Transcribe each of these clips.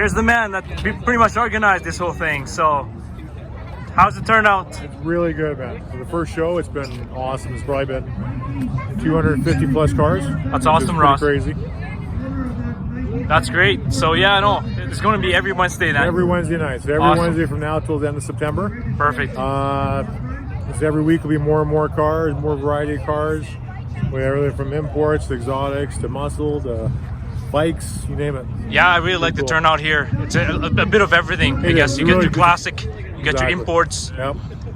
here's the man that pretty much organized this whole thing. So, how's the turnout? It's really good, man. For the first show, it's been awesome. It's probably been 250 plus cars. That's awesome, Ross. Crazy. That's great. So yeah, no, it's going to be every Wednesday then. Every Wednesday night. So every Awesome. Wednesday from now till the end of September. Perfect. So every week will be more and more cars, more variety of cars. We have everything from imports to exotics to muscle to bikes, you name it. Yeah, I really like the cool. turnout here. It's a bit of everything. I It guess is. you It get really your is. classic, you get your Exactly. imports, Yep,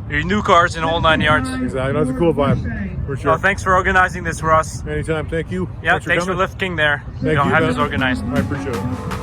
your new cars in the whole 9 yards. exactly. That's a cool vibe, for sure. Well, thanks for organizing this, Russ. Anytime. Thank you. Yeah, thanks for coming. Lift King there. Thank you, have Ben. this organized. I appreciate it.